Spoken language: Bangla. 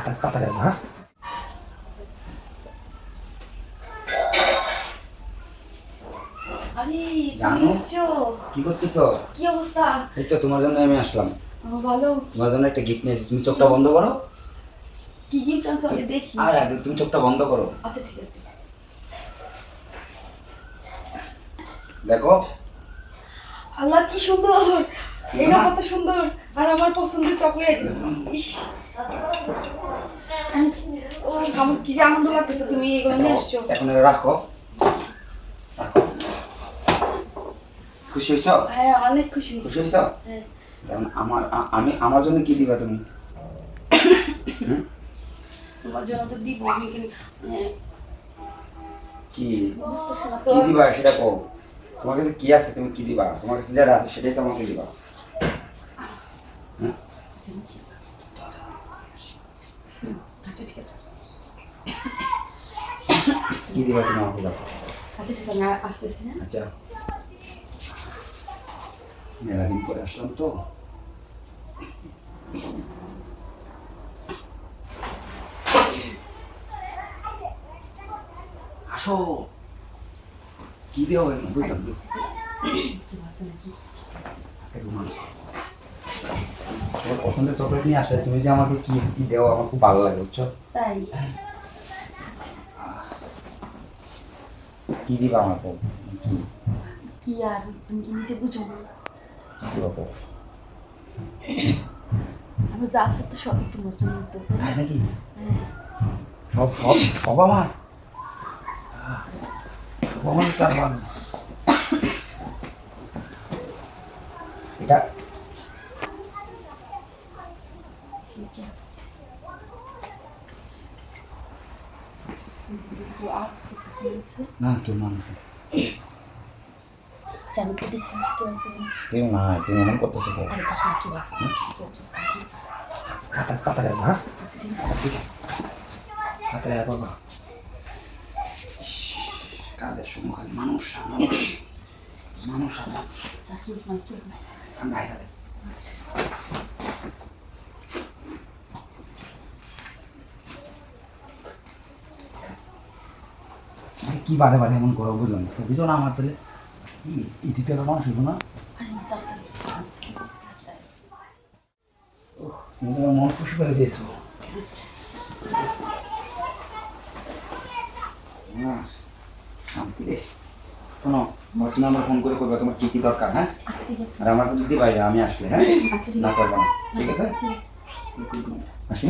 তাড়াতাড়ি আসো, হ্যাঁ? আরে জানো? তুমি এসছো? কি করতেছো? কি অবস্থা? এই তো তোমার জন্য আমি আসলাম। বলো তোমার জন্য একটা গিফট নিয়েছি, তুমি চোখটা বন্ধ করো। কি গিফট আনছো আগে দেখি। আর আগে তুমি চোখটা বন্ধ করো। আচ্ছা ঠিক আছে। দেখো। আল্লাহ কি সুন্দর, এটা কত সুন্দর, আর আমার পছন্দের চকলেট। ইস ও আমার কি যে আনন্দ লাগতেছে, তুমি এগুলো নিয়ে আসছো। এখন এটা রাখো, রাখো। খুশি হয়েছ? হ্যাঁ অনেক খুশি খুশি হয়েছি। হয়েছ? হ্যাঁ যেমন আমার জন্য কি দিবা তুমি? হুম? তোমার জন্য তো দিব আমি, কিন্তু কি বুঝতেছি না তো। কি দিবা সেটা কও। তোমার কাছে কি আছে, তুমি কি দিবা? তোমার কাছে যেটা আছে সেটাই তো আমাকে দিবা। হুম? আচ্ছা ঠিক আছে। কি দিবা তুমি আমাকে দাও। আচ্ছা ঠিক আছে, আমি আসতেছি। হ্যাঁ আচ্ছা, মেলা দিন পরে আসলাম তো। আসো, কি দেও এখন বুঝলাম না। কি ভাবছো নাকি? আজকে রোমাঞ্চ। তোমার পছন্দের চকলেট নিয়ে আসলে তুমি যে আমাকে কি কি দেও আমার খুব ভালো লাগে, বুঝছো? তাই কি দিবা আমার বউ? কি কি আর তুমি কি নিজে বুঝো না? কি দিবা বউ? আমি যা আছে তো সবই তোমার জন্য তো। তাই নাকি? হ্যাঁ সব সব সব আমার, সব আমার তার ভালো। এটা কি আছে তো আর করতেছি না। না কেউ মানুষ না। চাবি তো দেখতে কি আছে না। কেউ না, তুমি এমন করতেছো বউ। আরে দেখো কি আছে কি আছে। তাড়াতাড়ি আসো, হ্যাঁ? আচ্ছা ঠিক আছে। তাড়াতাড়ি আসো বাবা। কাজের সময় মানুষ মানুষ মানুষ মানুষ চাকরি নাই কি নাই। ঠান্ডা হয়ে যাবে। আচ্ছা কি বারে বারে এমন করো বুঝলাম, সুবিধা না আমার তাহলে এই দ্বিতীয় মানুষ হইব না। আরে তাড়াতাড়ি তুমি তোমার মন খুশি করে দিয়েছো। শান্তি রে। শোনো, তুমি আমার ফোন করে করবে তোমার কি কি দরকার, হ্যাঁ? আচ্ছা ঠিক আছে। আর আমার যদি বাইরে আমি আসলে, হ্যাঁ? আচ্ছা ঠিক না আছে। করবো না, ঠিক আছে? ঠিক আছে। আসি।